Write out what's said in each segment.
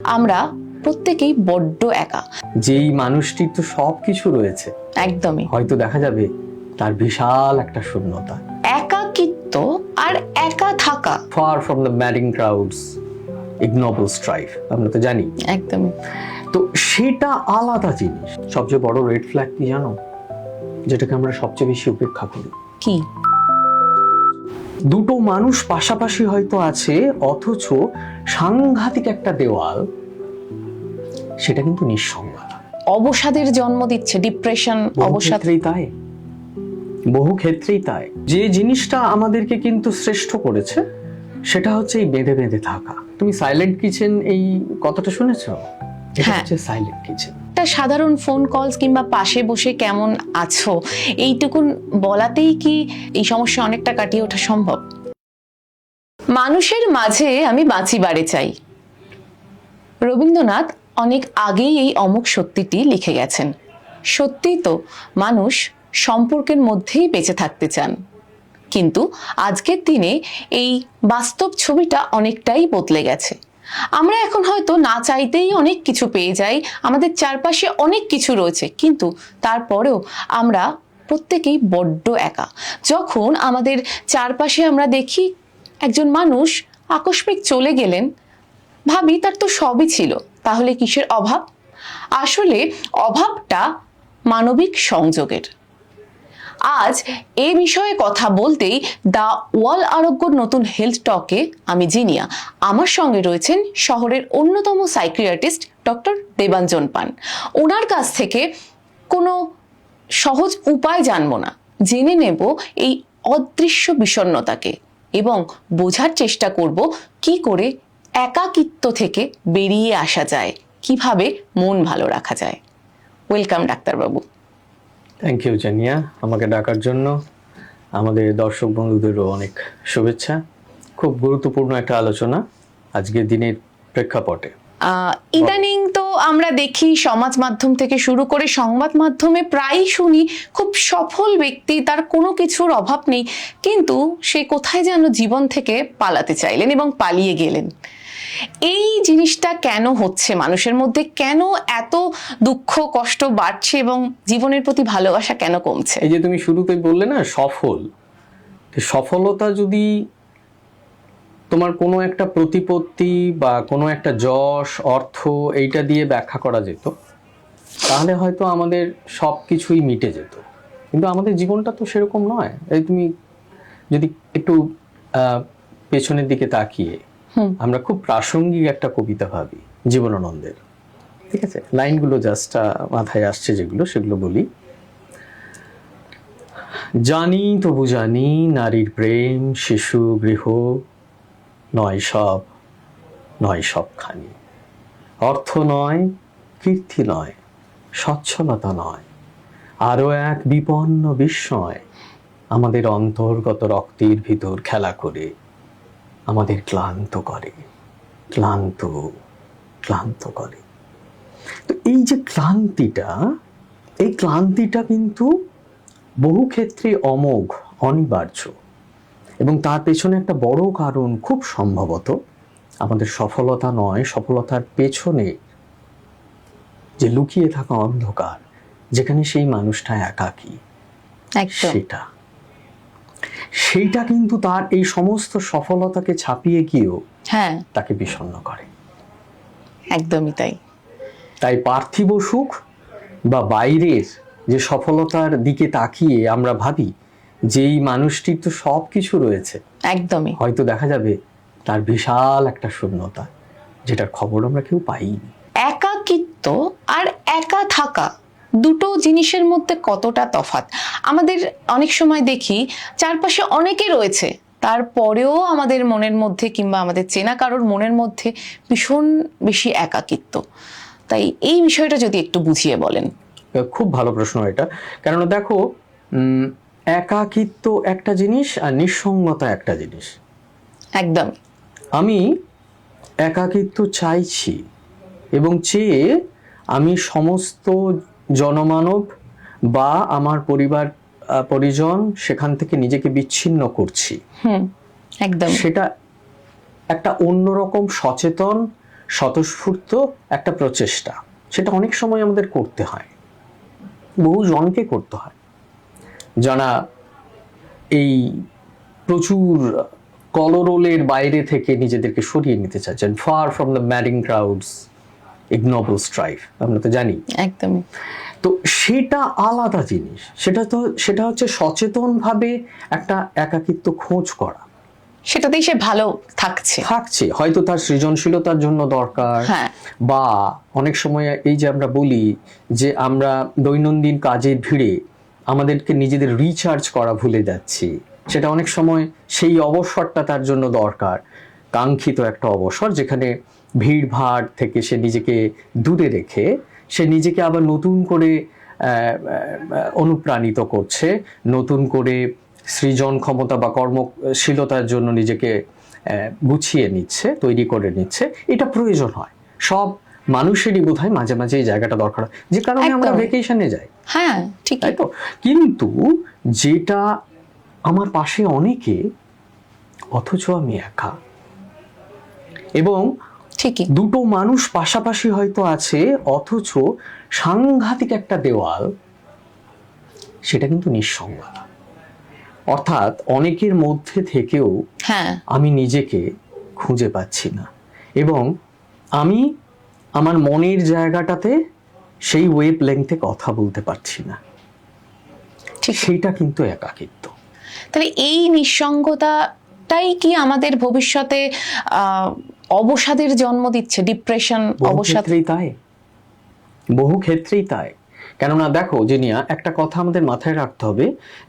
আমরা প্রত্যেকেই বড্ড একা। যেই মানুষটির তো সবকিছু রয়েছে, একদমই হয়তো দেখা যাবে তার বিশাল একটা শূন্যতা। একাকিত্ব আর একা থাকা, far from the madding crowds, ignoble strife, আমরা তো জানি। একদমই। তো সেটা আলাদা জিনিস। সবচেয়ে বড় রেড ফ্ল্যাগ কি জানো, যেটাকে আমরা সবচেয়ে বেশি উপেক্ষা করি? কি? দুটো মানুষ পাশাপাশি হয়তো আছে, অথচ সাংঘাতিক একটা দেওয়াল, সেটা কিন্তু নিঃসঙ্গতা। অবসাদের জন্ম দিচ্ছে, ডিপ্রেশন, অবসাদ। তাই, বহু ক্ষেত্রেই তাই। যে জিনিসটা আমাদেরকে কিন্তু শ্রেষ্ঠ করেছে সেটা হচ্ছে এই বেঁধে বেঁধে থাকা। তুমি সাইলেন্ট কিচেন এই কথাটা শুনেছো? হ্যাঁ, সাইলেন্ট কিচেন। একটা সাধারণ ফোন কলস কিংবা পাশে বসে কেমন আছো এইটুকুন বলাতেই কি এই সমস্যা অনেকটা কাটিয়ে ওঠা সম্ভব? মানুষের মাঝে আমি বাঁচিবারে চাই। রবীন্দ্রনাথ অনেক আগেই এই অমুক সত্যিটি লিখে গেছেন। সত্যিই তো মানুষ সম্পর্কের মধ্যেই বেঁচে থাকতে চান, কিন্তু আজকের দিনে এই বাস্তব ছবিটা অনেকটাই বদলে গেছে। আমরা এখন হয়তো না চাইতেই অনেক কিছু পেয়ে যাই, আমাদের চারপাশে অনেক কিছু রয়েছে, কিন্তু তারপরেও আমরা প্রত্যেকেই বড্ড একা। যখন আমাদের চারপাশে আমরা দেখি একজন মানুষ আকস্মিক চলে গেলেন, ভাবি তার তো সবই ছিল, তাহলে কিসের অভাব? আসলে অভাবটা মানবিক সংযোগের। আজ এ বিষয়ে কথা বলতেই দ্য ওয়াল আরোগ্যর নতুন হেলথ টকে আমি জিনিয়া। আমার সঙ্গে রয়েছেন শহরের অন্যতম সাইকিয়াট্রিস্ট ডক্টর দেবাঞ্জন পান। ওনার কাছ থেকে কোনো সহজ উপায় জানবো না, জেনে নেব এই অদৃশ্য বিষণ্ণতাকে এবং বোঝার চেষ্টা করব কি করে একাকিত্ব থেকে বেরিয়ে আসা যায়, কিভাবে মন ভালো রাখা যায়। ওয়েলকাম ডাক্তারবাবু। থ্যাংক ইউ জানিয়া, আমাকে ডাকার জন্য। আমাদের দর্শক বন্ধুদেরও অনেক শুভেচ্ছা। খুব গুরুত্বপূর্ণ একটা আলোচনা আজকের দিনের প্রেক্ষাপটে। ইদানিং তো আমরা দেখি সমাজ মাধ্যম থেকে শুরু করে সংবাদ মাধ্যমে প্রায়ই শুনি খুব সফল ব্যক্তি, তার কোনো কিছুর অভাব নেই, কিন্তু সে কোথায় যেন জীবন থেকে পালাতে চাইলেন এবং পালিয়ে গেলেন। এই জিনিসটা কেন হচ্ছে মানুষের মধ্যে? কেন এত দুঃখ কষ্ট বাড়ছে এবং জীবনের প্রতি ভালোবাসা কেন কমছে? এই যে তুমি শুরুতেই বললে না সফলতা যদি তোমার কোনো একটা প্রতিপত্তি বা কোনো একটা যশ অর্থ এইটা দিয়ে ব্যাখ্যা করা যেত, তাহলে হয়তো আমাদের সব কিছুই মিটে যেত। কিন্তু আমাদের জীবনটা তো সেরকম নয়। এই তুমি যদি একটু পেছনের দিকে তাকিয়ে আমরা খুব প্রাসঙ্গিক একটা কবিতা ভাবি জীবনানন্দের, ঠিক আছে? লাইনগুলো জাস্ট মাথায় আসছে যেগুলো, সেগুলো বলি। জানি তবু জানি নারীর প্রেম শিশু গৃহ নয় সবখানি, অর্থ নয় কীর্তি নয় সচ্ছলতা নয়, আরো এক বিপন্ন বিস্ময় আমাদের অন্তর্গত রক্তের ভিতর খেলা করে আমাদের ক্লান্ত করে। তো এই যে এই ক্লান্তিটা কিন্তু বহু ক্ষেত্রে অমোঘ, অনিবার্য, এবং তার পেছনে একটা বড় কারণ খুব সম্ভবত আমাদের সফলতা নয়, সফলতার পেছনে যে লুকিয়ে থাকা অন্ধকার, যেখানে সেই মানুষটা একাকী, সেইটা কিন্তু তার এই সমস্ত সফলতাকে ছাপিয়ে গিয়েও তাকে বিষণ্ণ করে। একদমই তাই পার্থিব সুখ বা বাইরের যে সফলতার দিকে তাকিয়ে আমরা ভাবি যে এই মানুষটির তো সবকিছু রয়েছে, একদমই, হয়তো দেখা যাবে তার বিশাল একটা শূন্যতা, যেটার খবর আমরা কেউ পাইনি। একাকিত্ব আর একা থাকা দুটো জিনিসের মধ্যে কতটা তফাৎ। আমাদের অনেক সময় দেখি চারপাশে অনেকে রয়েছে, তারপরেও আমাদের মনের মধ্যে কিংবা আমাদের চেনা কারোর মনের মধ্যে ভীষণ বেশি একাকিত্ব। তাই এই বিষয়টা যদি একটু বুঝিয়ে বলেন। খুব ভালো প্রশ্ন এটা। কেননা দেখো, একাকিত্ব একটা জিনিস আর নিঃসঙ্গতা একটা জিনিস। একদম। আমি একাকিত্ব চাইছি এবং চেয়ে আমি সমস্ত জনমানব বা আমার পরিজন সেখান থেকে নিজেকে বিচ্ছিন্ন করছি। একদম। সেটা একটা অন্যরকম সচেতন স্বতঃস্ফূর্ত একটা প্রচেষ্টা, সেটা অনেক সময় আমাদের করতে হয়, বহু জনকে করতে হয়, যারা এই প্রচুর কলরোলের বাইরে থেকে নিজেদেরকে সরিয়ে নিতে চাচ্ছেন, far from the madding crowds ignoble strife, আমরা তো জানি। একদমই। তো সেটা আলাদা জিনিস, সেটা হচ্ছে সচেতনভাবে একটা একাকিত্ব খোঁজ করা, সেটাতেই সে ভালো থাকছে। হয়তো তার সৃজনশীলতার জন্য দরকার, হ্যাঁ। বা অনেক সময় এই যে আমরা বলি যে আমরা দৈনন্দিন কাজের ভিড়ে আমাদেরকে নিজেদের রিচার্জ করা ভুলে যাচ্ছি, সেটা অনেক সময় সেই অবসরটা তার জন্য দরকার, কাঙ্ক্ষিত একটা অবসর, যেখানে ভিড় ভাড় থেকে সে নিজেকে দূরে রেখে সে নিজেকে আবার নতুন করে অনুপ্রাণিত করছে, নতুন করে সৃজন ক্ষমতা বা কর্মশীলতার জন্য নিজেকে গুছিয়ে নিচ্ছে, তৈরি করে নিচ্ছে। এটা প্রয়োজন হয়, সব মানুষেরই বোধহয় মাঝে মাঝে এই জায়গাটা দরকার, যে কারণে আমরা ভ্যাকেশনে যাই। হ্যাঁ, ঠিক, তাই তো। কিন্তু যেটা আমার পাশে অনেকে, অথচ আমি একা, এবং ঠিকই। দুটো মানুষ পাশাপাশি হয়তো আছে, অথচ সাংঘাতিক একটা দেওয়াল, সেটা কিন্তু নিঃসঙ্গতা। অর্থাৎ অনেকের মধ্যে থেকেও হ্যাঁ, আমি নিজেকে খুঁজে পাচ্ছি না, এবং আমি আমার মনের জায়গাটাতে সেই ওয়েভ লেংথে কথা বলতে পারছি না, ঠিক। সেইটা কিন্তু একাকিত্ব। তাহলে এই নিঃসঙ্গতাটাই কি আমাদের ভবিষ্যতে অবসাদের জন্ম দিচ্ছে? ডিপ্রেশন, অবসাদ। বহু ক্ষেত্রেই তাই। কেননা দেখো জেনিয়া, একটা কথা আমাদের মাথায় রাখতে হবে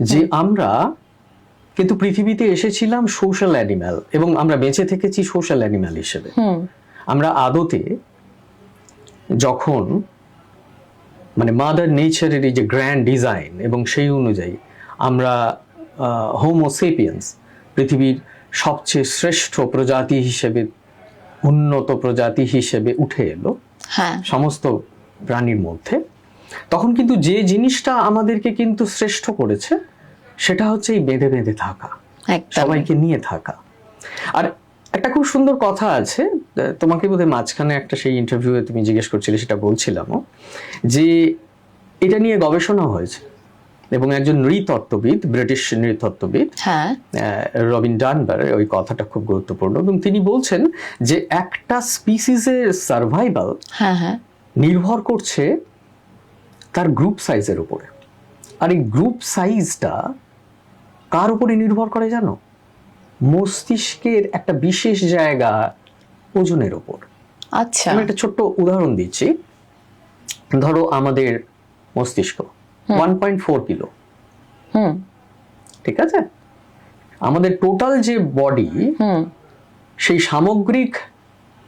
যে আমরা কিন্তু পৃথিবীতে এসেছিলাম সোশ্যাল অ্যানিম্যাল, এবং আমরা বেঁচে থেকেছি সোশ্যাল অ্যানিম্যাল হিসেবে। আমরা আদতে যখন মানে মাদার নেচারের এই যে গ্র্যান্ড ডিজাইন, এবং সেই অনুযায়ী আমরা হোমো সেপিয়েন্স, পৃথিবীর সবচেয়ে শ্রেষ্ঠ প্রজাতি হিসেবে, উন্নত প্রজাতি হিসেবে উঠে এলো সমস্ত প্রাণীর মধ্যে, তখন কিন্তু যে জিনিসটা আমাদেরকে কিন্তু শ্রেষ্ঠ করেছে সেটা হচ্ছে এই বেঁধে বেঁধে থাকা, সবাইকে নিয়ে থাকা। আর একটা খুব সুন্দর কথা আছে, তোমাকে বোধহয় মাঝখানে একটা সেই ইন্টারভিউয়ে তুমি জিজ্ঞেস করছিলে, সেটা বলছিলামও, যে এটা নিয়ে গবেষণা হয়েছে, এবং একজন নৃতত্ত্ববিদ, ব্রিটিশ নৃতত্ত্ববিদ রবিন ডানবার, ওই কথাটা খুব গুরুত্বপূর্ণ, এবং তিনি বলছেন যে একটা স্পিসিসের সার্ভাইভাল নির্ভর করছে তার গ্রুপ সাইজের উপরে। আর এই গ্রুপ সাইজটা কার উপরে নির্ভর করে জানো? মস্তিষ্কের একটা বিশেষ জায়গা ওজনের উপর। আচ্ছা, আমি একটা ছোট্ট উদাহরণ দিচ্ছি। ধরো আমাদের মস্তিষ্ক 1.4 কিলো, ঠিক আছে? আমাদের টোটাল যে বডি, সেই সামগ্রিক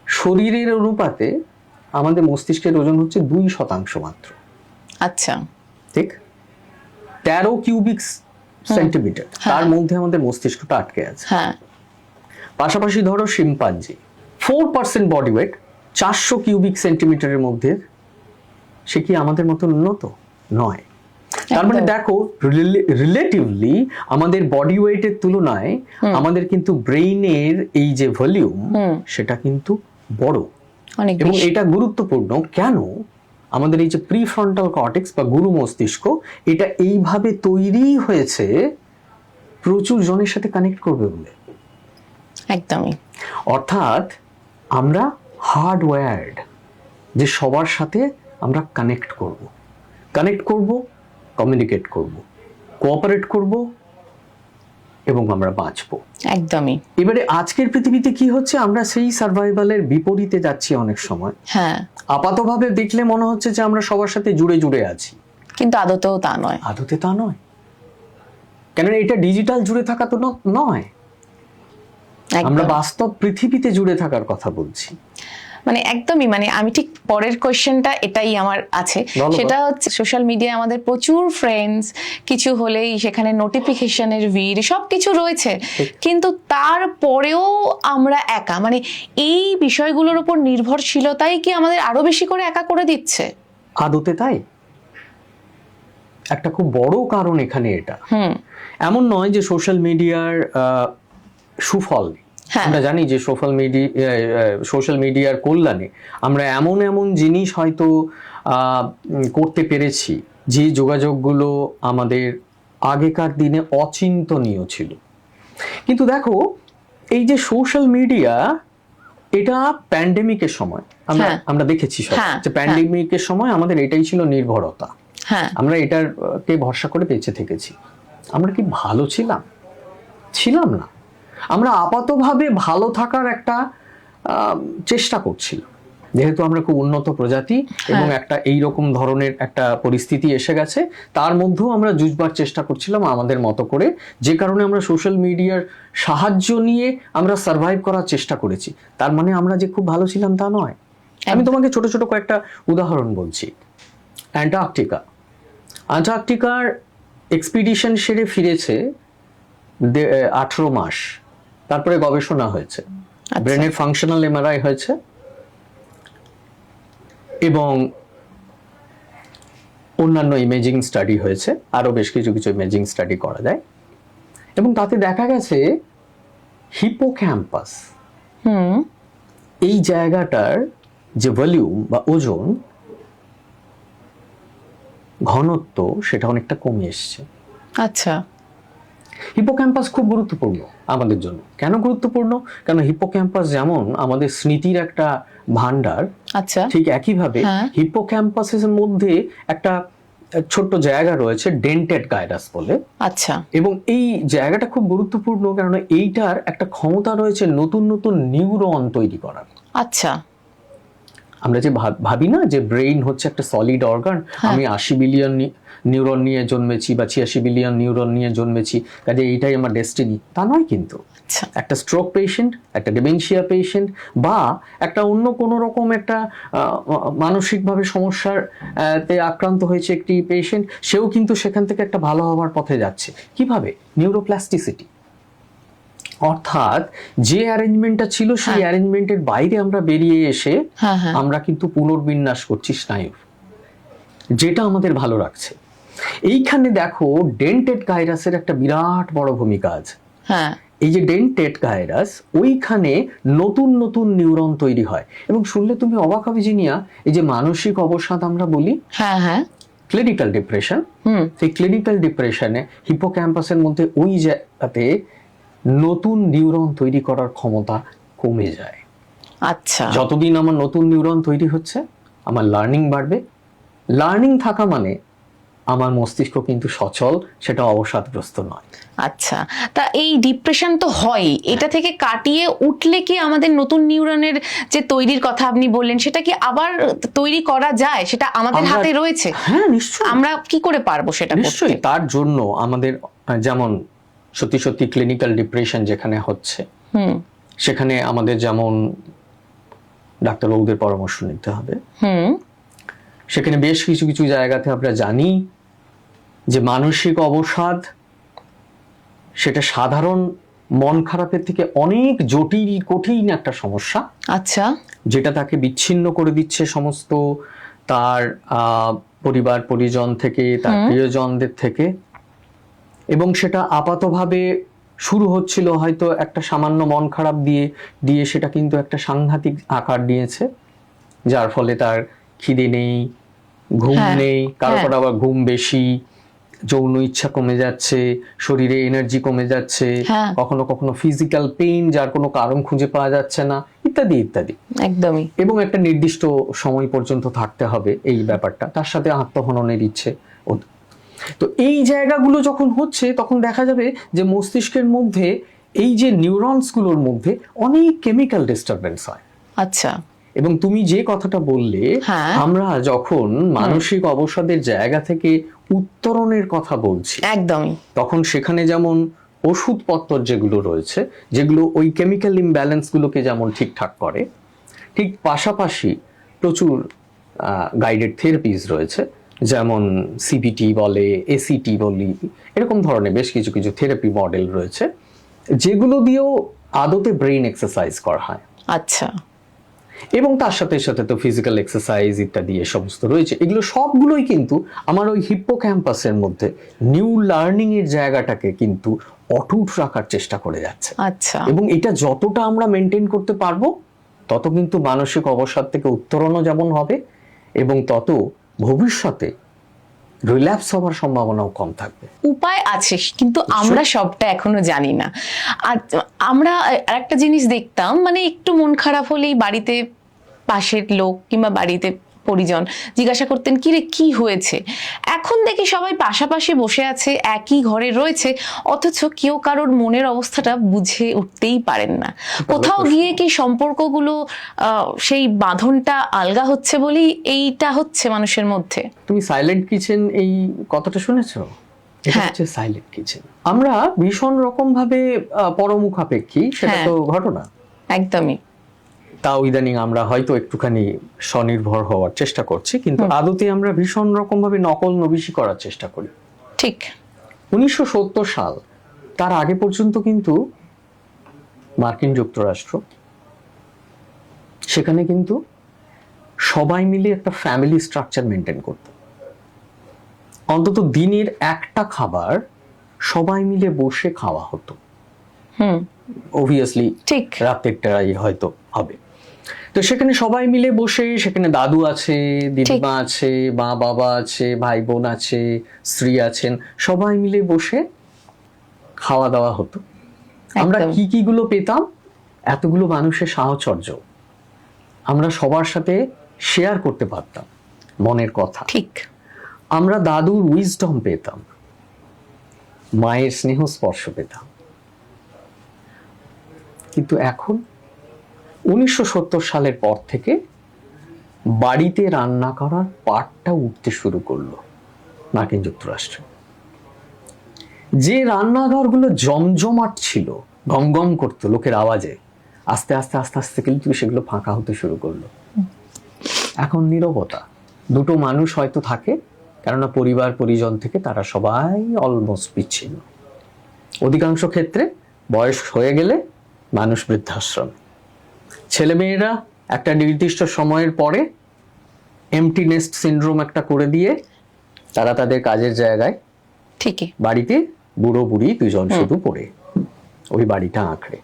শরীরের অনুপাতে আমাদের মস্তিষ্কের ওজন হচ্ছে 2% মাত্র। আচ্ছা, ঠিক 13 কিউবিক সেন্টিমিটার, তার মধ্যে আমাদের মস্তিষ্কটা আটকে আছে। পাশাপাশি ধরো শিম্পাঞ্জি 4% বডি ওয়েট, 400 কিউবিক সেন্টিমিটারের মধ্যে, সে কি আমাদের মতো উন্নত নয়? তার মানে দেখো, রিলেটিভলি আমাদের বডি ওয়েটের তুলনায় আমাদের কিন্তু ব্রেইনের এই যে ভলিউম, সেটা কিন্তু বড়, এবং এটা গুরুত্বপূর্ণ। কেন? আমাদের এই যে প্রিফ্রন্টাল কর্টেক্স বা গুরু মস্তিষ্ক, এটা এইভাবে তৈরি হয়েছে প্রচুর জনের সাথে কানেক্ট করবে বলে। একদমই। অর্থাৎ আমরা হার্ডওয়্যার্ড, যে সবার সাথে আমরা কানেক্ট করব, কমিউনিকেট করব, কোঅপারেট করব, এবং আমরা বাঁচবো। একদমই। এবারে আজকের পৃথিবীতে কি হচ্ছে, আমরা সেই সার্ভাইভালের বিপরীতে যাচ্ছি অনেক সময়। আপাতভাবে দেখলে মনে হচ্ছে যে আমরা সবার সাথে জুড়ে জুড়ে আছি, কিন্তু আদতেও তা নয়। কেননা এটা ডিজিটাল জুড়ে থাকা তো নয়, আমরা বাস্তব পৃথিবীতে জুড়ে থাকার কথা বলছি। মানে একদমই, মানে আমি ঠিক পরের কোয়েশ্চেনটা এটাই আমার আছে, সেটা হচ্ছে সোশ্যাল মিডিয়ায় আমাদের প্রচুর ফ্রেন্ডস, কিছু হলেই সেখানে নোটিফিকেশনের ভিড়, সবকিছু রয়েছে, কিন্তু তারপরেও আমরা একা। মানে এই বিষয়গুলোর উপর নির্ভরশীলতাই কি আমাদের আরো বেশি করে একা করে দিচ্ছে? আদতে তাই? একটা খুব বড় কারণ এখানে এটা। এমন নয় যে সোশ্যাল মিডিয়ার সুফল, হ্যাঁ। আমরা জানি যে সোশ্যাল মিডিয়ার কল্যাণে আমরা এমন এমন জিনিস হয়তো করতে পেরেছি যে যোগাযোগগুলো আমাদের আগেকার দিনে অচিন্তনীয় ছিল। কিন্তু দেখো, এই যে সোশ্যাল মিডিয়া, এটা প্যান্ডেমিকের সময় আমরা দেখেছি সব যে প্যান্ডেমিকের সময় আমাদের এটাই ছিল নির্ভরতা। আমরা এটাকে ভরসা করে বেঁচে থেকেছি। আমরা কি ভালো ছিলাম না। আমরা আপাতভাবে ভালো থাকার একটা চেষ্টা করছিলাম, যেহেতু আমরা খুব উন্নত প্রজাতি এবং একটা এইরকম ধরনের একটা পরিস্থিতি এসে গেছে, তার মধ্যেও আমরা জুঝবার চেষ্টা করছিলাম আমাদের মতো করে, যে কারণে আমরা সোশ্যাল মিডিয়ার সাহায্য নিয়ে আমরা সার্ভাইভ করার চেষ্টা করেছি। তার মানে আমরা যে খুব ভালো ছিলাম তা নয়। আমি তোমাকে ছোট ছোট কয়েকটা উদাহরণ বলছি। অ্যান্টার্কটিকার এক্সপিডিশন সেরে ফিরেছে 18 মাস, তারপরে গবেষণা হয়েছে, ব্রেনের ফাংশনাল এমআরআই হয়েছে এবং অন্যান্য ইমেজিং স্টাডি হয়েছে, আরো বেশ কিছু ইমেজিং স্টাডি করা যায়, এবং তাতে দেখা গেছে হিপোক্যাম্পাস এই জায়গাটার যে ভলিউম বা ওজন ঘনত্ব সেটা অনেকটা কমে এসছে। আচ্ছা, হিপোক্যাম্পাস খুব গুরুত্বপূর্ণ আমাদের জন্য। কেন গুরুত্বপূর্ণ? কারণ হিপোক্যাম্পাস যেমন আমাদের স্মৃতির একটা ভান্ডার, আচ্ছা, ঠিক একইভাবে হিপোক্যাম্পাসের মধ্যে একটা ছোট্ট জায়গা রয়েছে ডেন্টেড গাইরাস বলে। আচ্ছা, এবং এই জায়গাটা খুব গুরুত্বপূর্ণ কারণ এইটার একটা ক্ষমতা রয়েছে নতুন নতুন নিউরন তৈরি করার। আচ্ছা, আমরা যে ভাবি না যে ব্রেইন হচ্ছে একটা সলিড অর্গান, আমি 80 বিলিয়ন নিউরন নিয়ে জন্মেছি বা 86 বিলিয়ন নিউরন নিয়ে জন্মেছি, কাজে এইটাই আমার ডেস্টিনি, তা নয় কিন্তু। একটা স্ট্রোক পেশেন্ট, একটা ডিমেনশিয়া পেশেন্ট বা একটা অন্য কোনো রকম একটা মানসিকভাবে সমস্যার আক্রান্ত হয়েছে একটি পেশেন্ট, সেও কিন্তু সেখান থেকে একটা ভালো হওয়ার পথে যাচ্ছে। কিভাবে? নিউরোপ্লাস্টিসিটি। অর্থাৎ যে অ্যারেঞ্জমেন্টটা ছিল সেই অ্যারেঞ্জমেন্টের বাইরে আমরা বেরিয়ে এসে আমরা কিন্তু পুনর্বিন্যাস করছি স্নায়ুর, যেটা আমাদের ভালো রাখছে। এইখানে দেখো ডেন্টেড গাইরাসের একটা বিরাট বড় ভূমিকা আছে। এই যে ডেন্টেড গাইরাস, ওইখানে নতুন নতুন নিউরন তৈরি হয়। এবং শুনলে তুমি অবাক হবে জিনিয়া, এই যে মানসিক অবসাদ আমরা বলি, ক্লিনিক্যাল ডিপ্রেশন, সেই ক্লিনিক্যাল ডিপ্রেশনে হিপোক্যাম্পাসের মধ্যে ওই জায়গাতে নতুন নিউরন তৈরি করার ক্ষমতা কমে যায়। আচ্ছা, যতদিন আমার নতুন নিউরন তৈরি হচ্ছে আমার লার্নিং বাড়বে। লার্নিং থাকা মানে আমার মস্তিষ্ক কিন্তু সচল, সেটা অবসাদগ্রস্ত নয়। আচ্ছা, তা এই ডিপ্রেশন তো হয়, এটা থেকে কাটিয়ে উঠলে কি আমাদের নতুন নিউরনের যে তৈরির কথা আপনি বললেন সেটা কি আবার তৈরি করা যায়? সেটা আমাদের হাতে রয়েছে। হ্যাঁ, নিশ্চয়ই। আমরা কি করে পারবো সেটা? নিশ্চয়ই। তার জন্য আমাদের যেমন সত্যি সত্যি ক্লিনিক্যাল ডিপ্রেশন যেখানে হচ্ছে, সেখানে আমাদের যেমন ডাক্তারবাবুদের পরামর্শ নিতে হবে। সেখানে বেশ কিছু কিছু জায়গাতে আমরা জানি যে মানসিক অবসাদ সেটা সাধারণ মন খারাপের থেকে অনেক জটিল কঠিন একটা সমস্যা। আচ্ছা, যেটা তাকে বিচ্ছিন্ন করে দিচ্ছে সমস্ত তার পরিবার পরিজন থেকে, তার প্রিয়জনদের থেকে। এবং সেটা আপাতভাবে শুরু হচ্ছিল হয়তো একটা সামান্য মন খারাপ দিয়ে সেটা কিন্তু একটা সাংঘাতিক আকার নিয়েছে, যার ফলে তার খিদে নেই, ঘুম নেই, কারোর আবার ঘুম বেশি, যৌন ইচ্ছা কমে যাচ্ছে, শরীরে এনার্জি কমে যাচ্ছে, কখনো কখনো ফিজিক্যাল পেইন যার কোনো কারণ খুঁজে পাওয়া যাচ্ছে না, ইত্যাদি ইত্যাদি। একদমই। এবং একটা নির্দিষ্ট সময় পর্যন্ত থাকতে হবে এই ব্যাপারটা, তার সাথে আত্মহননের ইচ্ছে। তো এই জায়গাগুলো যখন হচ্ছে তখন দেখা যাবে যে মস্তিষ্কের মধ্যে এই যে নিউরনসগুলোর মধ্যে অনেক কেমিক্যাল ডিস্টারবেন্স হয়। আচ্ছা, এবং তুমি যে কথাটা বললে, আমরা যখন মানসিক অবসাদের জায়গা থেকে উত্তরণের কথা বলছি, একদমই, তখন সেখানে যেমন ওষুধপত্র যেগুলো রয়েছে, যেগুলো ওই কেমিক্যাল ইমব্যালেন্সগুলোকে যেমন ঠিকঠাক করে, ঠিক পাশাপাশি প্রচুর গাইডেড থেরাপিজ রয়েছে, যেমন সিবিটি বলে, এসিটি বলি, এরকম ধরনের বেশ কিছু কিছু থেরাপি মডেল রয়েছে, যেগুলো দিয়েও আদতে ব্রেইন এক্সারসাইজ করা হয়। আচ্ছা, এবং তার সাথে সাথে তো ফিজিক্যাল এক্সারসাইজ ইত্যাদি এ সমস্ত রয়েছে। এগুলো সবগুলোই কিন্তু আমার ওই হিপ্পোক্যাম্পাসের মধ্যে নিউ লার্নিং এর জায়গাটাকে কিন্তু অটুট রাখার চেষ্টা করে যাচ্ছে। আচ্ছা, এবং এটা যতটা আমরা মেনটেন করতে পারবো তত কিন্তু মানসিক অবসাদ থেকে উত্তরণও যেমন হবে এবং তত ভবিষ্যতে রিল্যাপস হওয়ার সম্ভাবনাও কম থাকবে। উপায় আছে, কিন্তু আমরা সবটা এখনো জানি না। আর আমরা আরেকটা জিনিস দেখতাম, মানে একটু মন খারাপ হলেই বাড়িতে পাশের লোক কিংবা বাড়িতে পরিজন জিজ্ঞাসা করতেন কি রে কি হয়েছে। এখন দেখি সবাই পাশাপাশি বসে আছে, একই ঘরে রয়েছে, অথচ কেউ কারোর মনের অবস্থাটা বুঝে উঠতেই পারেন না। কোথাও গিয়ে কি সম্পর্কগুলো সেই বাঁধনটা আলগা হচ্ছে বলেই এইটা হচ্ছে মানুষের মধ্যে। তুমি সাইলেন্ট কিচেন এই কথাটা শুনেছো? এটা হ্যাঁ। হচ্ছে সাইলেন্ট কিচেন। আমরা ভীষণ রকম ভাবে পরমুখাপেক্ষী, সেটা হ্যাঁ। তো ঘটনা। একদমই তাও ইদানিং আমরা হয়তো একটুখানি স্বনির্ভর হওয়ার চেষ্টা করছি, কিন্তু আদতে আমরা ভীষণ রকম ভাবে নকল নবিশি করার চেষ্টা করি। ঠিক। 1970 সাল তার আগে পর্যন্ত কিন্তু মার্কিন যুক্তরাষ্ট্র, সেখানে কিন্তু সবাই মিলে একটা ফ্যামিলি স্ট্রাকচার মেনটেন করত। অন্তত দিনের একটা খাবার সবাই মিলে বসে খাওয়া হতো। অবভিয়াসলি ঠিক। রাতেরটাই হয়তো হবে। তো সেখানে সবাই মিলে বসে, সেখানে দাদু আছে, দিদিমা আছে, মা বাবা আছে, ভাই বোন আছে, স্ত্রী আছেন, সবাই মিলে বসে খাওয়া দাওয়া হতো। আমরা একদম। কি কি গুলো পেতাম? এতগুলো মানুষের সাহচর্য আমরা সবার সাথে শেয়ার করতে পারতাম, মনের কথা। ঠিক। আমরা দাদুর উইজডম পেতাম, মায়ের স্নেহ স্পর্শ পেতাম। কিন্তু এখন 1970 সালের পর থেকে বাড়িতে রান্না করার পাটটা উঠতে শুরু করলো মার্কিন যুক্তরাষ্ট্রে। যে রান্নাঘরগুলো জমজমাট ছিল, গমগম করতো লোকের আওয়াজে, আস্তে আস্তে আস্তে আস্তে কিন্তু সেগুলো ফাঁকা হতে শুরু করলো। এখন নীরবতা। দুটো মানুষ হয়তো থাকে, কেননা পরিবার পরিজন থেকে তারা সবাই অলমোস্ট বিচ্ছিন্ন। অধিকাংশ ক্ষেত্রে বয়স হয়ে গেলে মানুষ বৃদ্ধাশ্রমে, ছেলেমেয়েরা একটা নির্দিষ্ট সময়ের পরে এমটি নেস্ট সিনড্রোম একটা করে দিয়ে তারা তাদের কাজের জায়গায়, ঠিকই, বাড়িতে বুড়ো বুড়ি দুজন শুধু পড়ে ওই বাড়িটা আঁকড়ে।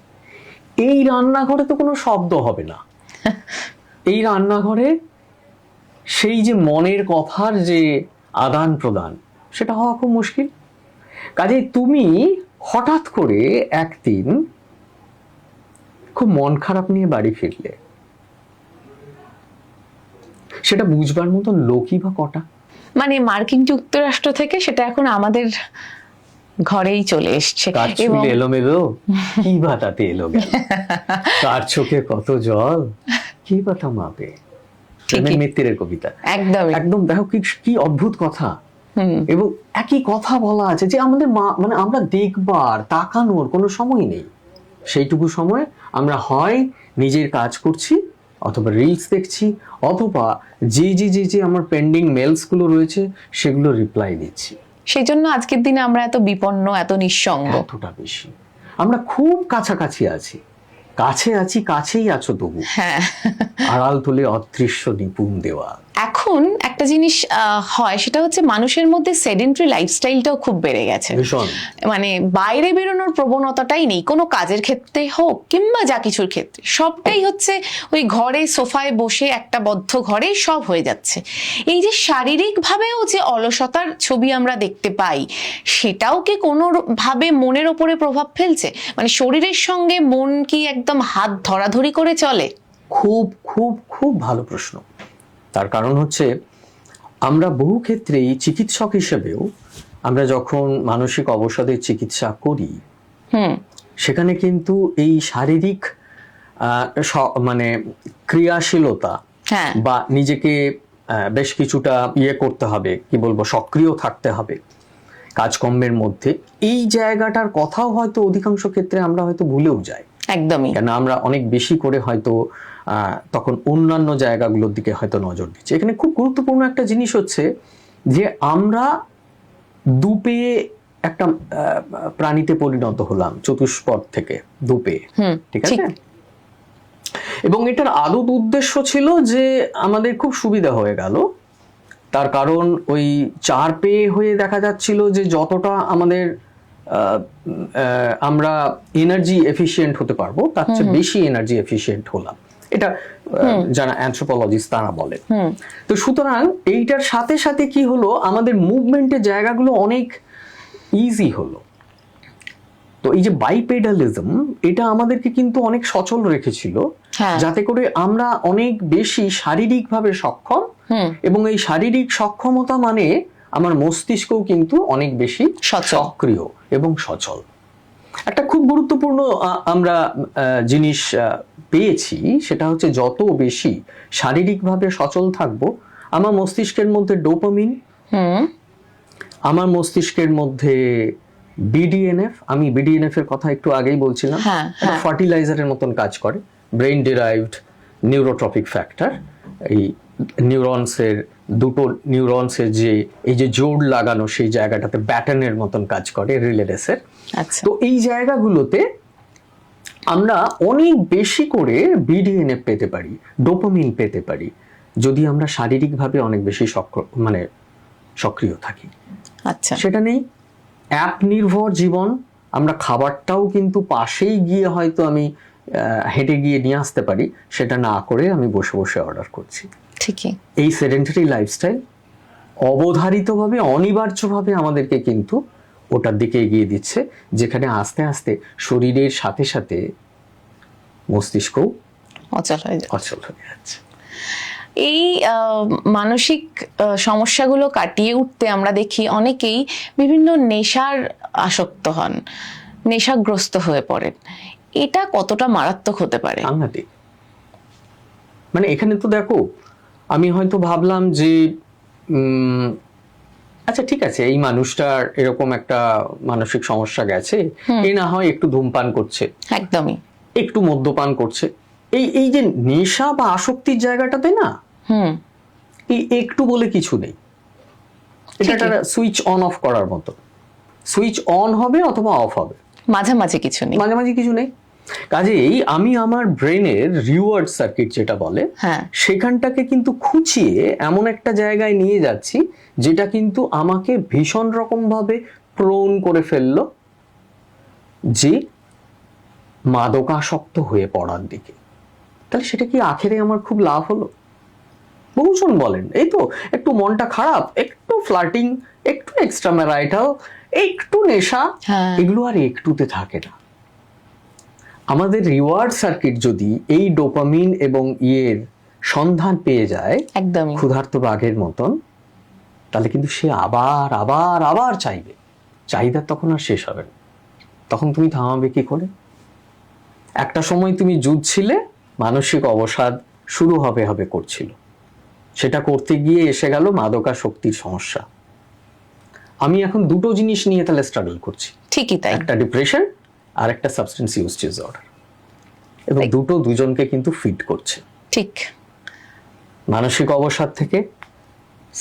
এই রান্নাঘরে তো কোনো শব্দ হবে না। এই রান্নাঘরে সেই যে মনের কথার যে আদান প্রদান, সেটা হওয়া খুব মুশকিল। কাজেই তুমি হঠাৎ করে একদিন খুব মন খারাপ নিয়ে বাড়ি ফিরলে, সেটা বুঝবার মতো লোকই বা কটা? মানে মার্কিন যুক্তরাষ্ট্র থেকে সেটা এখন আমাদের ঘরেই চলে এসছে। কার চুল এলোমেলো, কি বা তাতে এলো গেল, কার চোখে কত জল, কি বা তা মাপে। মিত্তিরের কবিতা। একদম একদম। দেখো কি অদ্ভুত কথা। এবং একই কথা বলা আছে যে আমাদের মানে আমরা দেখবার তাকানোর কোনো সময় নেই। সেইটুকু সময় আমরা হয় নিজের কাজ করছি, অথবা রিলস দেখছি, অথবা যে আমার পেন্ডিং মেলস গুলো রয়েছে সেগুলো রিপ্লাই দিচ্ছি। সেই জন্য আজকের দিনে আমরা এত বিপন্ন, এত নিঃসঙ্গ। এতটা বেশি আমরা খুব কাছাকাছি আছি, কাছে আছি, কাছেই আছো তবু। হ্যাঁ। আড়াল তুলে অদৃশ্য নিপুণ দেওয়া। এখন একটা জিনিস হয়, সেটা হচ্ছে মানুষের মধ্যে সেডেন্টারি লাইফস্টাইলটাও খুব বেড়ে গেছে। ভীষণ। মানে বাইরে বেরোনোর প্রবণতাটাই নেই, কোনো কাজের ক্ষেত্রে হোক কিংবা যা কিছুর ক্ষেত্রে, সবটাই হচ্ছে ওই ঘরে সোফায় বসে একটা বদ্ধ ঘরেই সব হয়ে যাচ্ছে। এই যে শারীরিকভাবেও যে অলসতার ছবি আমরা দেখতে পাই, সেটাও কি কোনো ভাবে মনের ওপরে প্রভাব ফেলছে? মানে শরীরের সঙ্গে মন কি একদম হাত ধরাধরি করে চলে? খুব খুব খুব ভালো প্রশ্ন। তার কারণ হচ্ছে আমরা বহু ক্ষেত্রেই চিকিৎসক হিসেবেও আমরা যখন মানসিক অবসাদের চিকিৎসা করি, সেখানে কিন্তু এই শারীরিক মানে ক্রিয়াশীলতা বা নিজেকে বেশ কিছুটা করতে হবে, কি বলবো, সক্রিয় থাকতে হবে কাজকর্মের মধ্যে, এই জায়গাটার কথাও হয়তো অধিকাংশ ক্ষেত্রে আমরা হয়তো ভুলেও যাই। একদমই। কেন আমরা অনেক বেশি করে হয়তো তখন অন্যান্য জায়গাগুলোর দিকে হয়তো নজর দিচ্ছি। এখানে খুব গুরুত্বপূর্ণ একটা জিনিস হচ্ছে যে আমরা দুপে একটা প্রাণীতে পরিণত হলাম, চতুষ্পদ থেকে দুপে, ঠিক আছে? এবং এটার আদত উদ্দেশ্য ছিল যে আমাদের খুব সুবিধা হয়ে গেল, তার কারণ ওই 4 পেয়ে হয়ে দেখা যাচ্ছিল যে যতটা আমাদের আমরা এনার্জি এফিশিয়েন্ট হতে পারবো তার চেয়ে বেশি এনার্জি এফিশিয়েন্ট হলাম, এটা যারা অ্যানথ্রোপোলজিস্ট তারা বলেন। তো সুতরাং এইটার সাথে সাথে কি হলো, আমাদের মুভমেন্টের জায়গাগুলো অনেক ইজি হলো। তো এই যে বাইপেডালিজম, এটা আমাদেরকে কিন্তু অনেক সচল রেখেছিল, যাতে করে আমরা অনেক বেশি শারীরিকভাবে সক্ষম, এবং এই শারীরিক সক্ষমতা মানে আমার মস্তিষ্কও কিন্তু অনেক বেশি সক্রিয় এবং সচল। একটা খুব গুরুত্বপূর্ণ আমরা জিনিস পেয়েছি, সেটা হচ্ছে যত বেশি শারীরিকভাবে সচল থাকবো, আমার মস্তিষ্কের মধ্যে ডোপামিন, আমার মস্তিষ্কের মধ্যে বিডিএনএফ, আমি বিডিএনএফ এর কথা একটু আগেই বলছিলাম, ফার্টিলাইজারের মতন কাজ করে, ব্রেইন ডিরাইভড নিউরোট্রপিক ফ্যাক্টর। এই নিউরনসের দুটো নিউরনসের যে এই যে জোড় লাগানো সেই জায়গাটাতে ব্যাটনের মতন কাজ করে, রিলে রেসের। তো এই জায়গাগুলোতে আমরা অনেক বেশি করে বিডিএনএফ পেতে পারি, ডোপামিন পেতে পারি, যদি আমরা শারীরিকভাবে অনেক বেশি সক্রিয় থাকি। আচ্ছা, সেটা নেই। অ্যাপ নির্ভর জীবন, আমরা খাবারটাও কিন্তু পাশেই গিয়ে হয়তো আমি হেঁটে গিয়ে নিয়ে আসতে পারি, সেটা না করে আমি বসে বসে অর্ডার করছি। ঠিকই। এই সেডেন্টারি লাইফস্টাইল অবধারিতভাবে অনিবার্যভাবে আমাদেরকে কিন্তু ওটার দিকে এগিয়ে দিচ্ছে, যেখানে আস্তে আস্তে শরীরের সাথে সাথে মস্তিষ্কও অচল হয়ে যাচ্ছে। এই মানসিক সমস্যাগুলো কাটিয়ে উঠতে আমরা দেখি অনেকেই বিভিন্ন নেশার আসক্ত হন, নেশাগ্রস্ত হয়ে পড়েন। এটা কতটা মারাত্মক হতে পারে? সাংঘাতিক। মানে এখানে তো দেখো, আমি হয়তো ভাবলাম যে আচ্ছা ঠিক আছে, এই মানুষটার এরকম একটা মানসিক সমস্যা গেছে, এ না হয় একটু ধূমপান করছে, একদমই একটু মদ্যপান করছে, এই যে নেশা বা আসক্তির জায়গাটাতে না, এই একটু বলে কিছু নেই। এটা একটা সুইচ অন অফ করার মতো, সুইচ অন হবে অথবা অফ হবে, মাঝামাঝি কিছু নেই। কাজেই আমি আমার ব্রেনের রিওয়ার্ড সার্কিট যেটা বলে, সেখানটাকে কিন্তু খুঁচিয়ে এমন একটা জায়গায় নিয়ে যাচ্ছি যেটা কিন্তু আমাকে ভীষণ রকম ভাবে প্রোন করে ফেললো যে মাদকাসক্ত হয়ে পড়ার দিকে। তাহলে সেটা কি আখেরে আমার খুব লাভ হলো? বহুজন বলেন এই তো একটু মনটা খারাপ, একটু ফ্লার্টিং, একটু এক্সট্রা ম্যারাইটাল, একটু নেশা, এগুলো আর একটুতে থাকে না। আমাদের রিওয়ার্ড সার্কিট যদি এই ডোপামিন এবং ইয়ের সন্ধান পেয়ে যায় একদম ক্ষুধার্ত বাঘের মতন, তাহলে কিন্তু সে আবার আবার আবার চাইবে। চাহিদা তখন আর শেষ হবে না। তখন তুমি থামাবে কি করে? একটা সময় তুমি যুদ্ধছিলে, মানসিক অবসাদ শুরু হবে করছিল, সেটা করতে গিয়ে এসে গেল মাদকাসক্তির সমস্যা। আমি এখন দুটো জিনিস নিয়ে তাহলে স্ট্রাগল করছি। ঠিকই তাই, একটা ডিপ্রেশন আর একটা সাবস্টেন্স ইউজ ডিসঅর্ডার, এবং দুটো দুজনকে কিন্তু ফিট করছে। ঠিক, মানসিক অবসাদ থেকে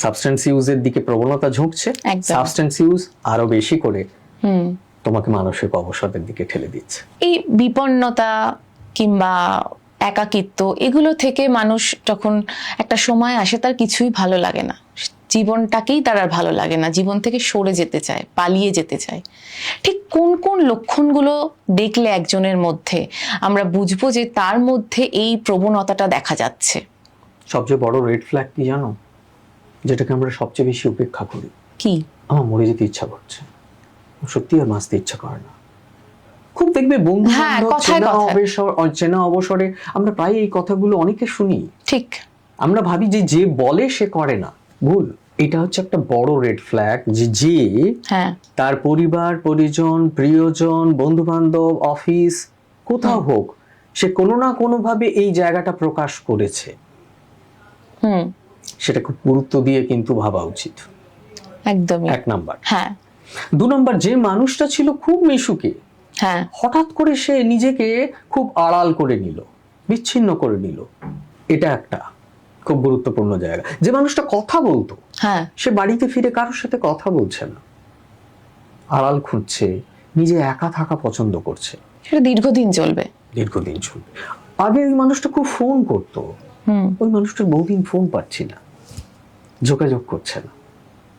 সাবস্টেন্স ইউজের দিকে প্রবণতা ঝুঁকছে, সাবস্টেন্স ইউজ আরো বেশি করে তোমাকে মানসিক অবসাদের দিকে ঠেলে দিচ্ছে। এই বিপন্নতা কিংবা একাকিত্ব, এগুলো থেকে মানুষ যখন একটা সময় আসে তার কিছুই ভালো লাগে না, জীবনটাকেই তার আর ভালো লাগে না, জীবন থেকে সরে যেতে চায়, পালিয়ে যেতে চায়। ঠিক কোন কোন লক্ষণগুলো দেখলে একজনের মধ্যে আমরা বুঝবো যে তার মধ্যে এই প্রবণতাটা দেখা যাচ্ছে? সবচেয়ে বড় রেড ফ্ল্যাগ কি জানো, যেটাকে আমরা সবচেয়ে বেশি উপেক্ষা করি? কি? আমার মরে যেতে ইচ্ছা করছে, সত্যি আর বাঁচতে ইচ্ছা করে না। খুব দেখবে বন্ধু চেনা অবসরে আমরা প্রায় এই কথাগুলো অনেকে শুনি। ঠিক, আমরা ভাবি যে বলে সে করে না, ভুল। এটা হচ্ছে একটা বড় রেড ফ্ল্যাগ যে তার পরিবার পরিজন, প্রিয়জন, বন্ধু বান্ধব, অফিস, কোথাও হোক, সে কোনো না কোনো ভাবে এই জায়গাটা প্রকাশ করেছে। সেটা খুব গুরুত্ব দিয়ে কিন্তু ভাবা উচিত। একদম, এক নাম্বার। হ্যাঁ, 2 নাম্বার, যে মানুষটা ছিল খুব মিশুকে, হঠাৎ করে সে নিজেকে খুব আড়াল করে নিল, বিচ্ছিন্ন করে নিল, এটা একটা খুব গুরুত্বপূর্ণ জায়গা। যে মানুষটা কথা বলতো, সে বাড়িতে ফিরে কারোর সাথে কথা বলছে না, আড়াল খুঁজছে, নিজে একা থাকা পছন্দ করছে। সেটা দীর্ঘদিন চলবে। আগে ওই মানুষটা খুব ফোন করতো, ওই মানুষটার বহুদিন ফোন পাচ্ছি না, যোগাযোগ করছে না।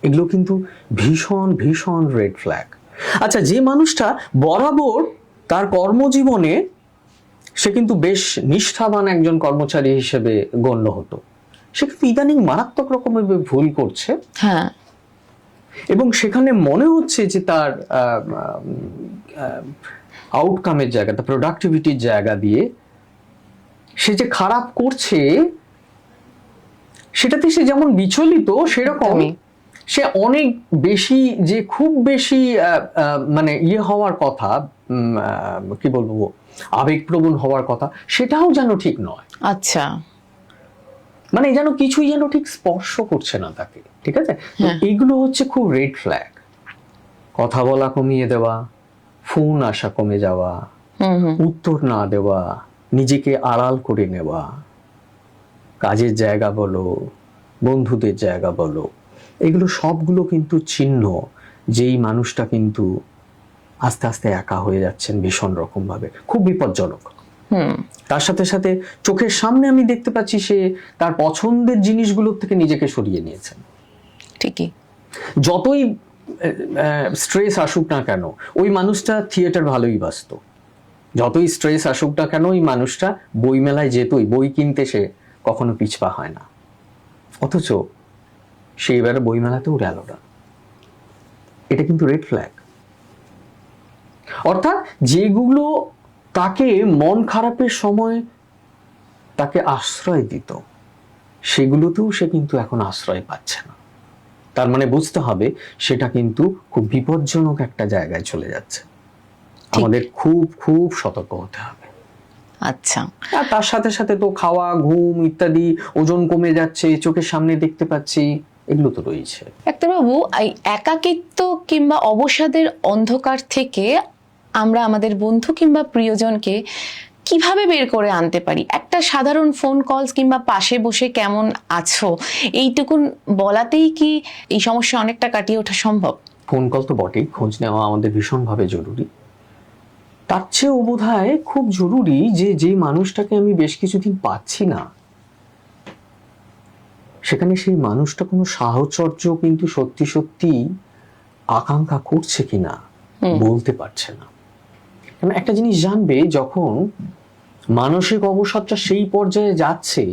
এগুলো কিন্তু ভীষণ ভীষণ রেড ফ্ল্যাগ। আচ্ছা, যে মানুষটা বরাবর তার কর্মজীবনে সে কিন্তু বেশ নিষ্ঠাবান একজন কর্মচারী হিসেবে গণ্য হতো, সে কিন্তু ইদানিং মারাত্মক রকমের ভুল করছে। হ্যাঁ, এবং সেখানে মনে হচ্ছে যে তার আউটকামের জায়গা, তার প্রোডাক্টিভিটির জায়গা দিয়ে সে যে খারাপ করছে, সেটাতে সে যেমন বিচলিত, সেরকম সে অনেক বেশি, যে খুব বেশি মানে ইয়ে হওয়ার কথা, কি বলবো, আবেগপ্রবণ হওয়ার কথা, সেটাও যেন ঠিক নয়। আচ্ছা, মানে যেন কিছুই যেন ঠিক স্পর্শ করছে না তাকে, ঠিক আছে? এইগুলো হচ্ছে খুব রেড ফ্ল্যাগ। কথা বলা কমিয়ে দেওয়া, ফোন আসা কমে যাওয়া, উত্তর না দেওয়া, নিজেকে আড়াল করে নেওয়া, কাজের জায়গা বলো, বন্ধুদের জায়গা বলো, এগুলো সবগুলো কিন্তু চিহ্ন যেই মানুষটা কিন্তু আস্তে আস্তে একা হয়ে যাচ্ছেন ভীষণ রকম ভাবে, খুব বিপজ্জনক। তার সাথে সাথে চোখের সামনে আমি দেখতে পাচ্ছি সে তার পছন্দের জিনিসগুলোর থেকে নিজেকে সরিয়ে নিয়েছেন। ঠিকই। যতই স্ট্রেস আসুক না কেন, ওই মানুষটা থিয়েটার ভালোই বাসতো। যতই স্ট্রেস আসুক না কেন, ওই মানুষটা বই মেলায় যেতই, বই কিনতে সে কখনো পিছপা হয় না। অথচ সেইবারে বই মেলাতেও গেল না। এটা কিন্তু রেড ফ্ল্যাগ। অর্থাৎ যেগুলো তাকে মন খারাপের সময় তাকে আশ্রয় দিত, সেগুলোতেও সে কিন্তু এখন আশ্রয় পাচ্ছে না। তার মানে বুঝতে হবে সেটা কিন্তু খুব বিপজ্জনক একটা জায়গায় চলে যাচ্ছে। আমাদের খুব খুব সতর্ক হতে হবে। আচ্ছা, আর তার সাথে সাথে তো খাওয়া, ঘুম ইত্যাদি, ওজন কমে যাচ্ছে, চোখের সামনে দেখতে পাচ্ছি, এগুলো তো রয়েছে। ডাক্তারবাবু, এই একাকিত্ব কিংবা অবসাদের অন্ধকার থেকে আমরা আমাদের বন্ধু কিংবা প্রিয়জনকে কিভাবে বের করে আনতে পারি? একটা সাধারণ ফোন কল কিংবা পাশে বসে কেমন আছো এইটুকুন বলাতেই কি এই সমস্যা অনেকটা কাটিয়ে ওঠা সম্ভব? ফোন কল তো বটেই, খোঁজ নেওয়া আমাদের ভীষণভাবে জরুরি। তার চেয়েও বোধহয় খুব জরুরি যে মানুষটাকে আমি বেশ কিছুদিন পাচ্ছি না, সেখানে সেই মানুষটা কোনো সাহচর্য কিন্তু সত্যি সত্যি আকাঙ্ক্ষা করছে কিনা বলতে পারছে না। কারণ একটা জিনিস জানবে, যখন মানসিক অবসাদটা সেই পর্যায়ে যাচ্ছে,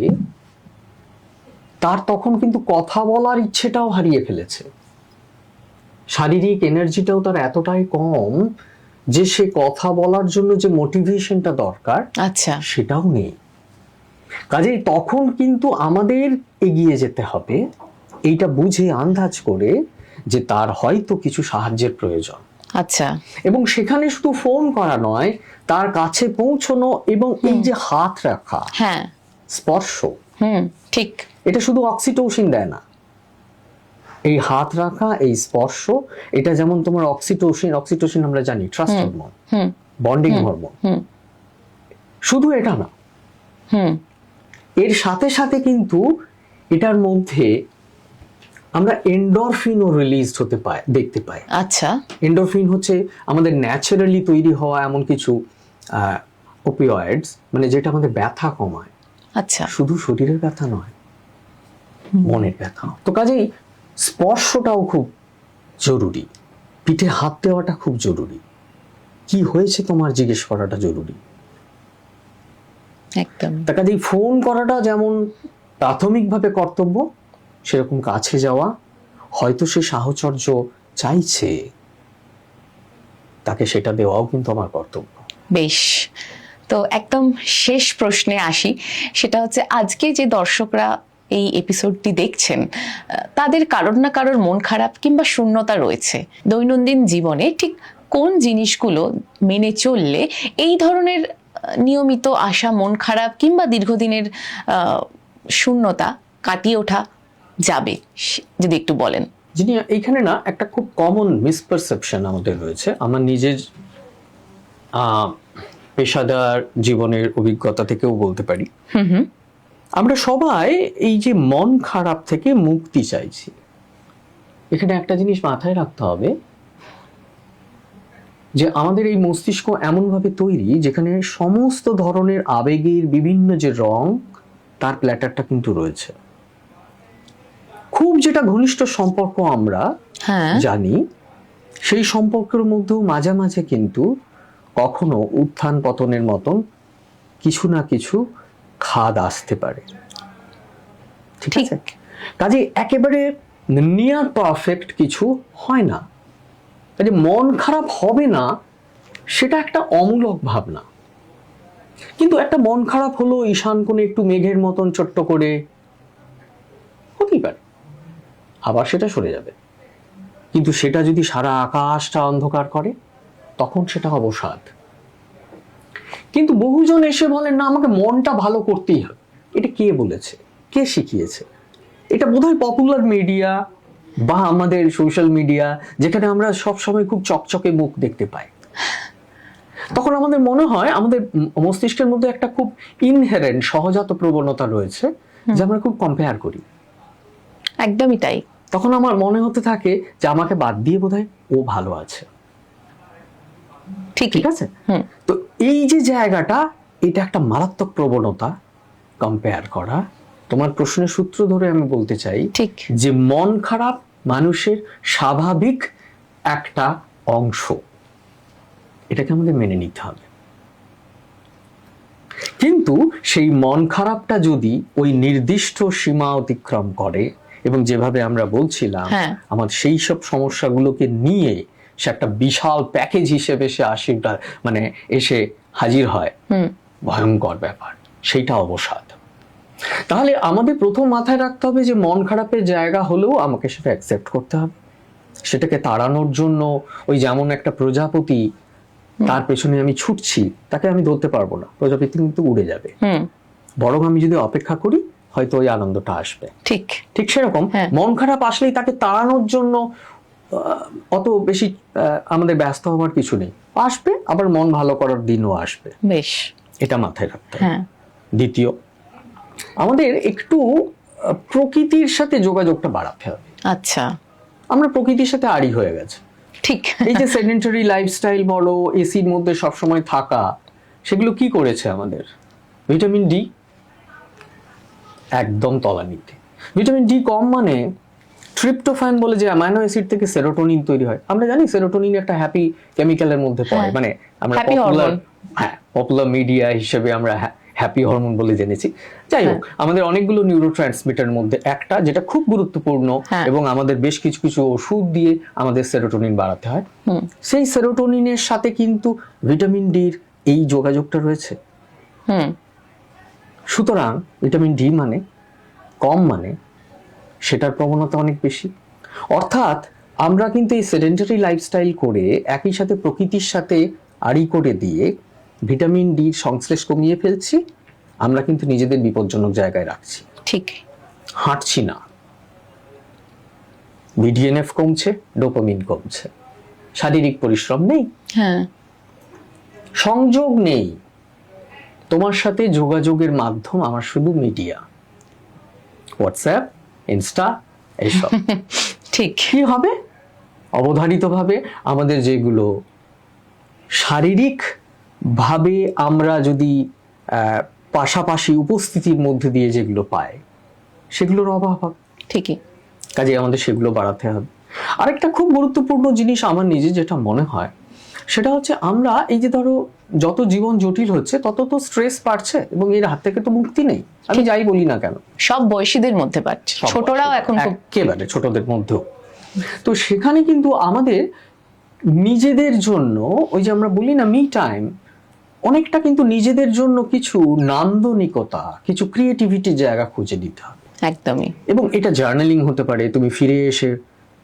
তার তখন কিন্তু কথা বলার ইচ্ছেটাও হারিয়ে ফেলেছে, শারীরিক এনার্জিটাও তার এতটাই কম যে সে কথা বলার জন্য যে মোটিভেশনটা দরকার, আচ্ছা, সেটাও নেই। কাজেই তখন কিন্তু আমাদের এগিয়ে যেতে হবে, এইটা বুঝে আন্দাজ করে যে তার হয়তো কিছু সাহায্যের প্রয়োজন। আচ্ছা, এবং সেখানে শুধু ফোন করা নয়, তার কাছে পৌঁছানো, এবং এই যে হাত রাখা, হ্যাঁ, স্পর্শ, ঠিক, এটা শুধু অক্সিটোসিন দেয় না। এই হাত রাখা, এই স্পর্শ, এটা যেমন তোমার অক্সিটোসিন আমরা জানি ট্রাস্ট হরমোন, বন্ডিং হরমোন, শুধু এটা না, এর সাথে সাথে কিন্তু এটার মধ্যে আমরা এন্ডরফিনও রিলিজড হতে দেখতে পাই। আচ্ছা, এন্ডরফিন হচ্ছে আমাদের ন্যাচারালি তৈরি হওয়া এমন কিছু ওপিওয়েডস, মানে যেটা আমাদের ব্যথা কমায়। আচ্ছা, শুধু শরীরের ব্যথা নয়, মনের ব্যথা। তো কাজেই স্পর্শটাও খুব জরুরি, পিঠে হাত দেওয়াটা খুব জরুরি, কি হয়েছে তোমার জিজ্ঞেস করাটা জরুরি। একদম। তা কাজেই ফোন করাটা যেমন প্রাথমিকভাবে কর্তব্য, সেরকম কাছে যাওয়া, হয়তো সে সাহচর্য চাইছে, তাকে সেটা দেওয়াও কিন্তু আমার কর্তব্য। বেশ, তো একদম শেষ প্রশ্নে আসি, সেটা হচ্ছে আজকে যে দর্শকরা এই এপিসোডটি দেখছেন, তাদের কারোর না কারোর মন খারাপ কিংবা শূন্যতা রয়েছে। দৈনন্দিন জীবনে ঠিক কোন জিনিসগুলো মেনে চললে এই ধরনের নিয়মিত আসা মন খারাপ কিংবা দীর্ঘদিনের শূন্যতা কাটিয়ে ওঠা যাবে, যদি একটু বলেন। যিনি এইখানে না একটা খুব কমন মিসপারসেপশন আমাদের রয়েছে, আমার নিজের পেশাদার জীবনের অভিজ্ঞতা থেকেও বলতে পারি। আমরা সবাই এই যে মন খারাপ থেকে মুক্তি চাইছি। এখানে একটা জিনিস মাথায় রাখতে হবে, যে আমাদের এই মস্তিষ্ক এমনভাবে তৈরি যেখানে সমস্ত ধরনের আবেগের বিভিন্ন যে রং তার প্ল্যাটারটা কিন্তু রয়েছে। খুব যেটা ঘনিষ্ঠ সম্পর্ক আমরা হ্যাঁ, জানি, সেই সম্পর্কের মধ্যেও মাঝে মাঝে কিন্তু কখনো উত্থান পতনের মতন কিছু না কিছু খাদ আসতে পারে। ঠিক ঠিক। আছে, কাজে একেবারে নিয়ার পারফেক্ট কিছু হয় না। কাজে মন খারাপ হবে না সেটা একটা অমূলক ভাবনা। কিন্তু একটা মন খারাপ হলো ঈশান কোণে একটু মেঘের মতন ছোট্ট করে, হতেই পারে, আবার সেটা সরে যাবে। কিন্তু সেটা যদি সারা আকাশটা অন্ধকার করে তখন সেটা অবসাদ। কিন্তু বহুজন এসে বলেন না আমাকে মনটা ভালো করতেই হবে। এটা কে বলেছে, কে শিখিয়েছে? এটা বোধহয় পপুলার মিডিয়া বা আমাদের সোশ্যাল মিডিয়া, যেখানে আমরা সব সময় খুব চকচকে মুখ দেখতে পাই। তখন আমাদের মনে হয় আমাদের মস্তিষ্কের মধ্যে একটা খুব ইনহেরেন্ট সহজাত প্রবণতা রয়েছে যে আমরা খুব কম্পেয়ার করি। একদমই তাই। তখন আমার মনে হতে থাকে যে আমাকে বাদ দিয়ে বোধহয় ও ভালো আছে। ঠিক ঠিক আছে, তো এই যে জায়গাটা, এটা একটা মারাত্মক প্রবণতা কম্পেয়ার করা। তোমার প্রশ্নের সূত্র ধরে আমি বলতে চাই ঠিক। যে মন খারাপ মানুষের স্বাভাবিক একটা অংশ, এটাকে আমাদের মেনে নিতে হবে। কিন্তু সেই মন খারাপটা যদি ওই নির্দিষ্ট সীমা অতিক্রম করে এবং যেভাবে আমরা বলছিলাম হ্যাঁ। আমার সেই সব সমস্যাগুলোকে নিয়ে সে একটা বিশাল প্যাকেজ হিসেবে সে মানে এসে হাজির হয়, ভয়ঙ্কর ব্যাপার, সেইটা অবসাদ। তাহলে আমাদের প্রথম মাথায় রাখতে হবে যে মন খারাপের জায়গা হলেও আমাকে সেটা অ্যাকসেপ্ট করতে হবে। সেটাকে তাড়ানোর জন্য ওই যেমন একটা প্রজাপতি, তার পেছনে আমি ছুটছি, তাকে আমি ধরতে পারবো না, প্রজাপতি কিন্তু উড়ে যাবে। বরং আমি যদি অপেক্ষা করি হয়তো ওই আনন্দটা আসবে। ঠিক ঠিক সেরকম মন খারাপ আসলেই তাকে তাড়ানোর জন্য অত বেশি আমাদের ব্যস্ত হওয়ার কিছু নেই। আসবে, আবার মন ভালো করার দিনও আসবে। বেশ, এটা মাথায় রাখতে হবে। দ্বিতীয়, আমাদের একটু প্রকৃতির সাথে যোগাযোগটা বাড়াতে হবে। আচ্ছা, আমরা প্রকৃতির সাথে আড়ি হয়ে গেছে। ঠিক। এই যে সেডেন্টারি লাইফস্টাইল বলো, এসির মধ্যে সবসময় থাকা, সেগুলো কি করেছে আমাদের? ভিটামিন ডি একদম তলানিতে। ভিটামিন ডি কম মানে ট্রিপ্টোফ্যান বলে যে অ্যামাইনো অ্যাসিড থেকে সেরোটোনিন তৈরি হয়। আমরা জানি সেরোটোনিন একটা হ্যাপি কেমিক্যালের মধ্যে পড়ে, মানে আমরা পপুলার মিডিয়া হিসেবে আমরা হ্যাপি হরমোন বলে জেনেছি। যাই হোক, আমাদের অনেকগুলো নিউরোট্রান্সমিটারের মধ্যে একটা যেটা খুব গুরুত্বপূর্ণ এবং আমাদের বেশ কিছু কিছু ওষুধ দিয়ে আমাদের সেরোটোনিন বাড়াতে হয়। সেই সেরোটোনিনের সাথে কিন্তু ভিটামিন ডির এই যোগাযোগটা রয়েছে। সুতরাং ভিটামিন ডি মানে কম মানে সেটার প্রবণতা অনেক বেশি। অর্থাৎ আমরা কিন্তু এই সেডেন্টারি লাইফস্টাইল করে একই সাথে প্রকৃতির সাথে আড়ি করে দিয়ে ভিটামিন ডির সংশ্লেষ কমিয়ে ফেলছি। আমরা কিন্তু নিজেদের বিপজ্জনক জায়গায় রাখছি। ঠিক, হাঁটছি না, বিডিএনএফ কমছে, ডোপামিন কমছে, শারীরিক পরিশ্রম নেই, সংযোগ নেই। তোমার সাথে যোগাযোগের মাধ্যম আমার শুধু মিডিয়া, হোয়াটসঅ্যাপ, ইনস্টা, এইসব। ঠিক। কি হবে? অবধারিতভাবে আমাদের যেগুলো শারীরিক ভাবে আমরা যদি পাশাপাশি উপস্থিতির মধ্যে দিয়ে যেগুলো পাই, সেগুলোর অভাব হবে। ঠিকই। কাজে আমাদের সেগুলো বাড়াতে হবে। আরেকটা খুব গুরুত্বপূর্ণ জিনিস আমার নিজে যেটা মনে হয়, সেটা হচ্ছে আমরা এই যে ধরো যত জীবন জটিল হচ্ছে তত তো স্ট্রেস বাড়ছে এবং এর হাত থেকে তো মুক্তি নেই। আমি যাই বলি না কেন, সব বয়সীদের মধ্যে বাড়ছে, ছোটরাও এখন একেবারে ছোটদের মধ্যেও। তো সেখানে কিন্তু আমাদের নিজেদের জন্য ওই যে আমরা বলি না মি টাইম, অনেকটা কিন্তু নিজেদের জন্য কিছু নান্দনিকতা, কিছু ক্রিয়েটিভিটির জায়গা খুঁজে নিতে হবে। একদমই। এবং এটা জার্নালিং হতে পারে, তুমি ফিরে এসে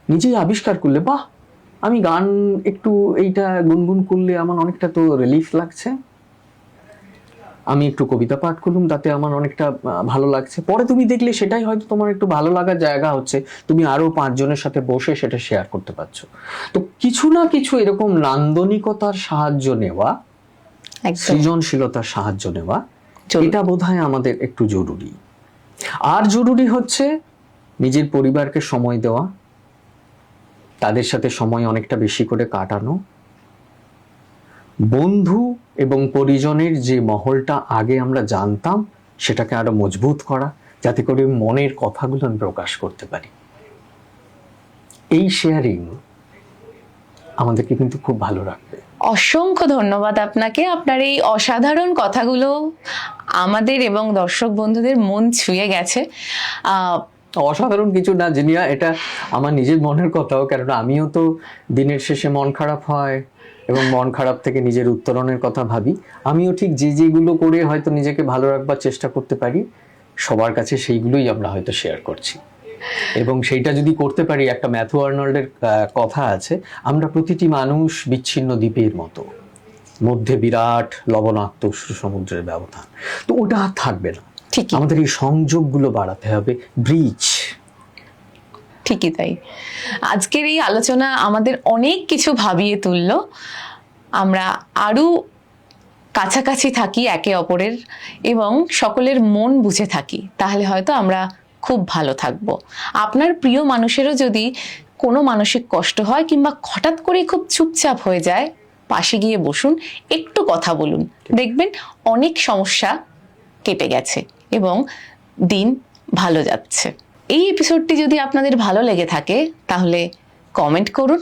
নিজেই আবিষ্কার করলে, বাহ আমি গান একটু এইটা গুনগুন করলে আমার অনেকটা তো রিলিফ লাগছে, আমি একটু কবিতা পাঠ করলাম তাতে আমার অনেকটা ভালো লাগছে। পরে তুমি দেখলে সেটাই হয়তো তোমার একটু ভালো লাগার জায়গা হচ্ছে, তুমি আরো 5 জনের সাথে বসে সেটা শেয়ার করতে পারছো। তো কিছু না কিছু এরকম নান্দনিকতার সাহায্য নেওয়া, সৃজনশীলতার সাহায্য নেওয়া, এটা বোধহয় আমাদের একটু জরুরি। আর জরুরি হচ্ছে নিজের পরিবারকে সময় দেওয়া, তাদের সাথে সময় অনেকটা বেশি করে কাটানো, বন্ধু এবং পরিজনের যে মহলটা আগে আমরা জানতাম সেটাকে আরো মজবুত করা, যাতে করে মনের কথাগুলো আমি প্রকাশ করতে পারি। এই শেয়ারিং আমাদেরকে কিন্তু খুব ভালো রাখবে। অসংখ্য ধন্যবাদ আপনাকে। আপনার এই অসাধারণ কথাগুলো আমাদের এবং দর্শক বন্ধুদের মন ছুঁয়ে গেছে। অসাধারণ কিছু না জিনিয়া, এটা আমার নিজের মনের কথাও, কারণ আমিও তো দিনের শেষে মন খারাপ হয় এবং মন খারাপ থেকে নিজের উত্তরণের কথা ভাবি। আমিও ঠিক যেগুলো করে হয়তো নিজেকে ভালো রাখবার চেষ্টা করতে পারি, সবার কাছে সেইগুলোই আমরা হয়তো শেয়ার করছি। এবং সেইটা যদি করতে পারি, একটা ম্যাথু আর্নল্ডের কথা আছে, আমরা প্রতিটি মানুষ বিচ্ছিন্ন দ্বীপের মতো, মধ্যে বিরাট লবণাক্ত সমুদ্রের ব্যবধান। তো ওটা আর থাকবে না, ঠিকই, আমাদের এই সংযোগগুলো বাড়াতে হবে, ব্রিজ। ঠিকই তাই। আজকের এই আলোচনা আমাদের অনেক কিছু ভাবিয়ে তুললো। আমরা আরো কাছাকাছি থাকি একে অপরের এবং সকলের মন বুঝে থাকি, তাহলে হয়তো আমরা খুব ভালো থাকবো। আপনার প্রিয় মানুষেরও যদি কোনো মানসিক কষ্ট হয় কিংবা হঠাৎ করে খুব চুপচাপ হয়ে যায়, পাশে গিয়ে বসুন, একটু কথা বলুন, দেখবেন অনেক সমস্যা কেটে গেছে এবং দিন ভালো যাচ্ছে। এই এপিসোডটি যদি আপনাদের ভালো লেগে থাকে তাহলে কমেন্ট করুন,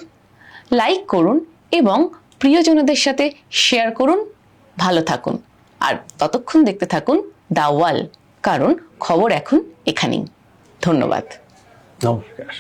লাইক করুন এবং প্রিয়জনদের সাথে শেয়ার করুন। ভালো থাকুন আর ততক্ষণ দেখতে থাকুন দ্য ওয়াল, কারণ খবর এখন এখানেই। ধন্যবাদ। নমস্কার।